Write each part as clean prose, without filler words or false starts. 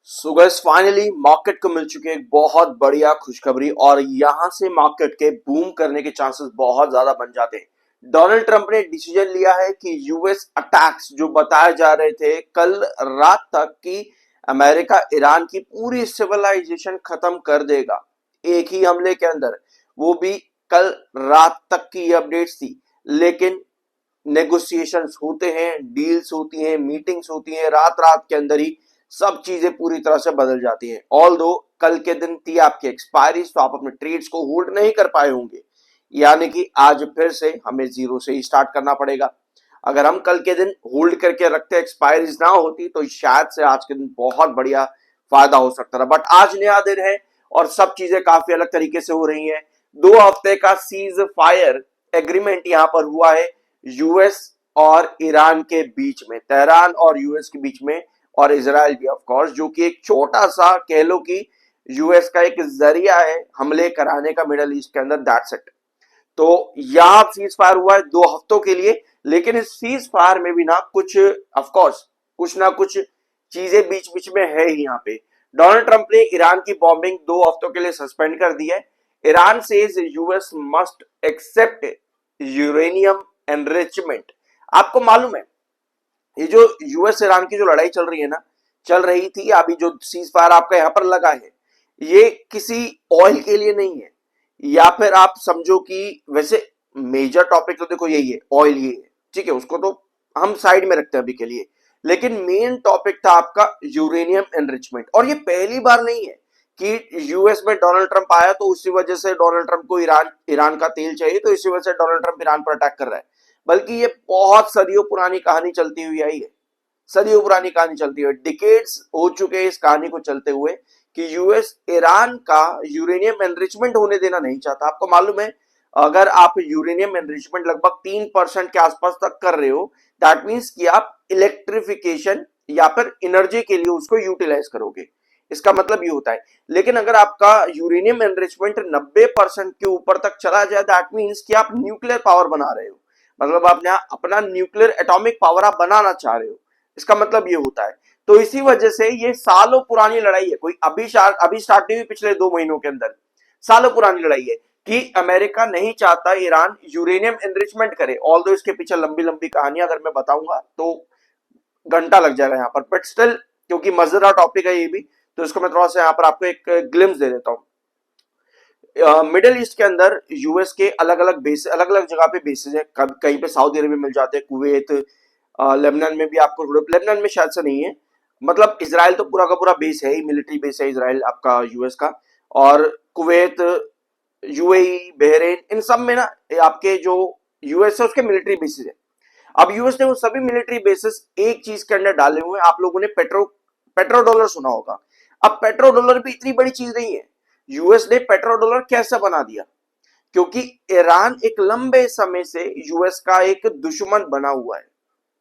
So guys finally market को मिल चुकी है एक बहुत बढ़िया खुशखबरी और यहां से मार्केट के बूम करने के चांसेस बहुत ज्यादा बन जाते हैं। डोनाल्ड ट्रंप ने डिसीजन लिया है कि यूएस अटैक्स जो बताए जा रहे थे कल रात तक कि अमेरिका ईरान की पूरी सिविलाइजेशन खत्म कर देगा एक ही हमले के अंदर। वो भी कल रात तक की अपडेट्स थी, लेकिन नेगोशिएशंस होते हैं, डील्स होती हैं, मीटिंग्स होती हैं, रात रात के अंदर ही सब चीजें पूरी तरह से बदल जाती हैं। ऑल दो कल के दिन थी आपकी एक्सपायरी, तो आप अपने ट्रेड्स को होल्ड नहीं कर पाए होंगे, यानी कि आज फिर से हमें जीरो से ही स्टार्ट करना पड़ेगा। अगर हम कल के दिन होल्ड करके रखते एक्सपायरीज ना होती तो शायद से आज के दिन बहुत बढ़िया फायदा हो सकता था, बट आज नया दिन है और सब चीजें काफी अलग तरीके से हो रही हैं। 2 हफ्ते का सीज फायर एग्रीमेंट यहां पर हुआ है यूएस और ईरान के बीच में, तेहरान और यूएस के बीच में, और इजराइल भी ऑफ कोर्स, जो कि एक छोटा सा कह लो कि यूएस का एक जरिया है हमले कराने का मिडल ईस्ट के अंदर, दैट्स इट। तो यहां सीज फायर हुआ है 2 हफ्तों के लिए, लेकिन इस सीज फायर में भी ना कुछ ऑफ कोर्स कुछ ना कुछ चीजें बीच बीच में है ही। यहाँ पे डोनाल्ड ट्रंप ने ईरान की बॉम्बिंग 2 हफ्तों के लिए सस्पेंड कर दी है। Iran says US must accept uranium enrichment. आपको मालूम है ये जो यूएस ईरान की जो लड़ाई चल रही है ना, चल रही थी, अभी जो सीज फायर आपका यहां पर लगा है, ये किसी ऑयल के लिए नहीं है, या फिर आप समझो कि वैसे मेजर टॉपिक तो देखो यही है, ऑयल ही है, ठीक है, उसको तो हम साइड में रखते हैं अभी के लिए। लेकिन मेन टॉपिक था आपका यूरेनियम एनरिचमेंट, और ये पहली बार नहीं है कि यूएस में डोनाल्ड ट्रंप आया तो उसी वजह से डोनाल्ड ट्रंप को ईरान ईरान का तेल चाहिए तो इसी वजह से डोनाल्ड ट्रंप ईरान पर अटैक कर रहा है, बल्कि ये बहुत सदियों पुरानी कहानी चलती हुई आई है। सदियों पुरानी कहानी चलती हुई, डिकेड्स हो चुके हैं इस कहानी को चलते हुए कि यूएस ईरान का यूरेनियम एनरिचमेंट होने देना नहीं चाहता। आपको मालूम है अगर आप यूरेनियम एनरिचमेंट लगभग 3% के आसपास तक कर रहे हो, दैट मीन्स कि आप इलेक्ट्रिफिकेशन या फिर एनर्जी के लिए उसको यूटिलाइज करोगे, इसका मतलब ये होता है। लेकिन अगर आपका यूरेनियम एनरिचमेंट 90% के ऊपर तक चला जाए, दैट मीन्स कि आप न्यूक्लियर पावर बना रहे हो, मतलब आप यहाँ अपना न्यूक्लियर एटॉमिक पावर आप बनाना चाह रहे हो, इसका मतलब ये होता है। तो इसी वजह से ये सालों पुरानी लड़ाई है, कोई अभी स्टार्ट नहीं हुई, पिछले 2 महीनों के अंदर सालों पुरानी लड़ाई है कि अमेरिका नहीं चाहता ईरान यूरेनियम एनरिचमेंट करे। ऑल दो इसके पीछे लंबी लंबी कहानियां अगर मैं बताऊंगा तो घंटा लग जाएगा यहाँ पर, बट स्टिल क्योंकि मजेदार टॉपिक है ये भी, तो इसको मैं थोड़ा सा यहाँ पर आपको एक ग्लिम्स दे देता हूँ। मिडिल ईस्ट के अंदर यूएस के अलग अलग बेस, अलग अलग जगह पे बेसिस है, कहीं पे सऊदी अरब में मिल जाते हैं, कुवैत, लेबनान में भी आपको, लेबनान में शायद से नहीं है, मतलब इसराइल तो पूरा का पूरा बेस है ही, मिलिट्री बेस है इसराइल आपका यूएस का, और कुवैत, यूएई, बहरेन, इन सब में ना आपके जो यूएस है उसके मिलिट्री बेसिस है। अब यूएस ने वो सभी मिलिट्री बेसिस एक चीज के अंदर डाले हुए हैं, आप लोगों ने पेट्रो डॉलर सुना होगा। अब पेट्रो डॉलर भी इतनी बड़ी चीज नहीं है, यूएस ने पेट्रो डॉलर कैसे बना दिया, क्योंकि ईरान एक लंबे समय से यूएस का एक दुश्मन बना हुआ है,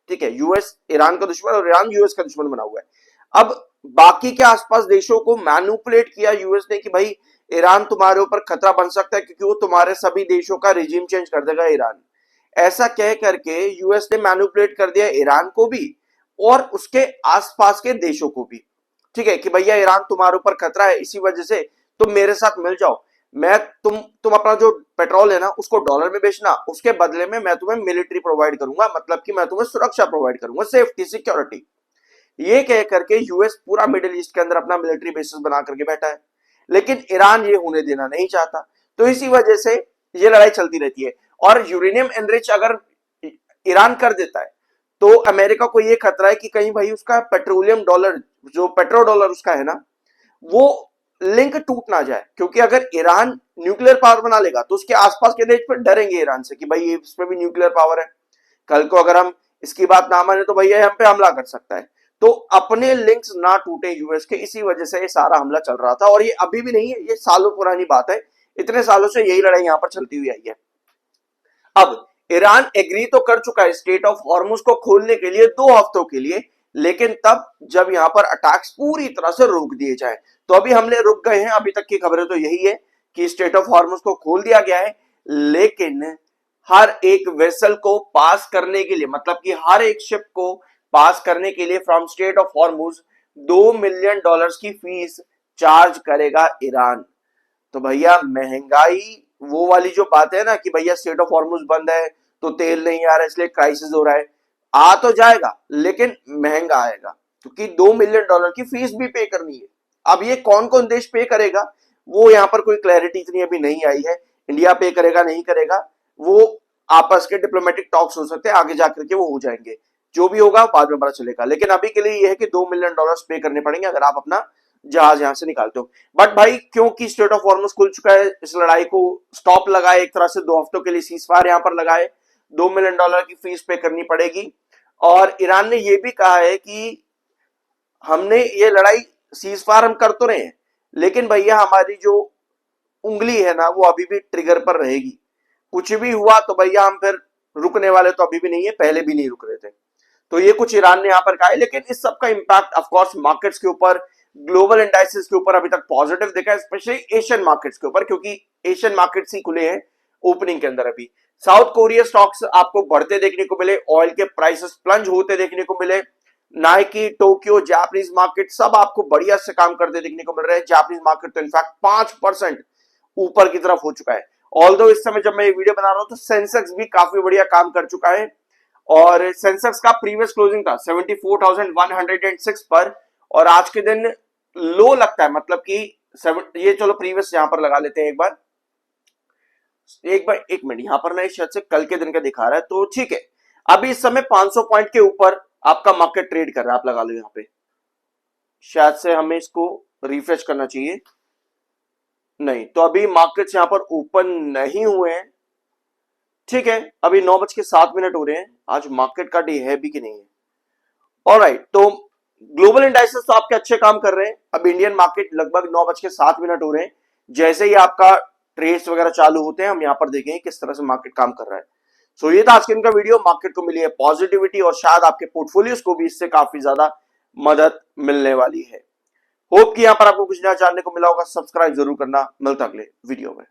ठीक है, यूएस ईरान का दुश्मन और ईरान यूएस का दुश्मन बना हुआ है। अब बाकी के आसपास देशों को मैनिपुलेट किया यूएस ने कि भाई ईरान तुम्हारे ऊपर खतरा बन सकता है क्योंकि वो तुम्हारे सभी देशों का रिजीम चेंज कर देगा ईरान, ऐसा कह करके यूएस ने मैनिपुलेट कर दिया ईरान को भी और उसके आसपास के देशों को भी, ठीक है, कि भैया ईरान तुम्हारे ऊपर खतरा है, इसी वजह से तुम मेरे साथ मिल जाओ, मैं तुम अपना जो पेट्रोल है ना उसको डॉलर में बेचना, उसके बदले में मैं तुम्हें मिलिट्री प्रोवाइड करूंगा, मतलब कि मैं तुम्हें सुरक्षा प्रोवाइड करूंगा, सेफ्टी सिक्योरिटी। ये कह करके यूएस पूरा मिडिल ईस्ट के अंदर अपना मिलिट्री बेसिस बना करके बैठा है, लेकिन ईरान ये होने देना नहीं चाहता, तो इसी वजह से ये लड़ाई चलती रहती है। और यूरेनियम एनरिच अगर ईरान कर देता है तो अमेरिका को ये खतरा है कि कहीं भाई उसका पेट्रोलियम डॉलर, जो पेट्रो डॉलर उसका है ना, वो लिंक टूट ना जाए, क्योंकि अगर ईरान न्यूक्लियर पावर बना लेगा तो उसके आसपास के देश पर डरेंगे ईरान से कि भाई इसमें भी न्यूक्लियर पावर है, कल को अगर हम इसकी बात ना माने तो भैया हम पे हमला कर सकता है। तो अपने लिंक्स ना टूटे यूएस के, इसी वजह से ये सारा हमला चल रहा था, और ये अभी भी नहीं है, ये सालों पुरानी बात है, इतने सालों से यही लड़ाई यहां पर चलती हुई आई है। अब ईरान एग्री तो कर चुका है स्टेट ऑफ हॉर्मुज को खोलने के लिए 2 हफ्तों के लिए, लेकिन तब जब यहां पर अटैक्स पूरी तरह से रोक दिए जाए, तो अभी हमले रुक गए हैं, अभी तक की खबरें तो यही है कि स्टेट ऑफ हॉर्मुज को खोल दिया गया है, लेकिन हर एक वेसल को पास करने के लिए, मतलब कि हर एक शिप को पास करने के लिए from state of Hormuz $2 million की फीस चार्ज करेगा ईरान। तो भैया महंगाई, वो वाली जो बात है ना कि भैया स्टेट ऑफ हॉर्मुज बंद है तो तेल नहीं आ रहा इसलिए क्राइसिस हो रहा है, आ तो जाएगा लेकिन महंगा आएगा, क्योंकि $2 मिलियन की फीस भी पे करनी है। अब ये कौन कौन देश पे करेगा, वो यहाँ पर कोई क्लैरिटी इतनी अभी नहीं आई है। इंडिया पे करेगा नहीं करेगा, वो आपस के डिप्लोमेटिक टॉक्स हो सकते हैं, आगे जाकर के वो हो जाएंगे, जो भी होगा बाद में पता चलेगा। लेकिन अभी के लिए ये है कि $2 मिलियन पे करने पड़ेंगे अगर आप अपना जहाज यहां से निकालते हो। बट भाई क्योंकि स्टेट ऑफ हॉर्मुज खुल चुका है, इस लड़ाई को स्टॉप लगाए, एक तरह से 2 हफ्तों के लिए सीजफायर यहां पर लगाए, $2 मिलियन की फीस पे करनी पड़ेगी। और ईरान ने यह भी कहा है कि हमने ये लड़ाई सीजफायर हम कर तो रहे हैं, लेकिन भैया हमारी जो उंगली है ना वो अभी भी ट्रिगर पर रहेगी। कुछ भी हुआ तो भैया हम फिर रुकने वाले तो अभी भी नहीं है, पहले भी नहीं रुक रहे थे। तो ये कुछ ईरान ने यहां पर कहा है, लेकिन इस सब का इंपैक्ट ऑफ कोर्स मार्केट्स के ऊपर, ग्लोबल इंडाइसेस के ऊपर अभी तक पॉजिटिव दिखा है, स्पेशली एशियन मार्केट्स के ऊपर, क्योंकि एशियन मार्केट्स ही खुले हैं ओपनिंग के अंदर। अभी साउथ कोरिया स्टॉक्स आपको बढ़ते देखने को मिले, ऑयल के प्राइसेस प्लंज होते देखने को मिले, नाइकी, टोक्यो, जापानीज मार्केट सब आपको बढ़िया से काम करते देखने को मिल रहे हैं। जापानीज मार्केट तो इनफैक्ट 5% ऊपर की तरफ हो चुका है। ऑल्दो इस समय जब मैं ये वीडियो बना रहा हूं तो सेंसेक्स भी काफी बढ़िया काम कर चुका है, और सेंसेक्स का प्रीवियस क्लोजिंग था 74,106 पर, और आज के दिन लो लगता है, मतलब कि ये चलो प्रीवियस यहां पर लगा लेते हैं एक बार, एक मिनट, यहां पर ना शायद से कल के दिन का दिखा रहा है, तो ठीक है। अभी इस समय 500 पॉइंट के ऊपर आपका मार्केट ट्रेड कर रहा है, आप लगा लो यहां पे। शायद से हमें इसको रिफ्रेश करना चाहिए, नहीं तो अभी मार्केट्स यहां पर ओपन नहीं हुए हैं, ठीक है। अभी 9:07 हो रहे हैं, आज मार्केट का डे है भी कि नहीं है। ऑलराइट, तो ग्लोबल इंडाइसेस तो आपके अच्छे काम कर रहे हैं। अब इंडियन मार्केट लगभग 9:07 हो रहे हैं, जैसे ही आपका ट्रेड्स वगैरह चालू होते हैं हम यहां पर देखेंगे किस तरह से मार्केट काम कर रहा है। सो ये था आज के दिन का वीडियो। मार्केट को मिली है पॉजिटिविटी और शायद आपके पोर्टफोलियोज को भी इससे काफी ज्यादा मदद मिलने वाली है। होप कि यहां पर आपको कुछ नया जानने को मिला होगा। सब्सक्राइब जरूर करना, मिलता अगले वीडियो में।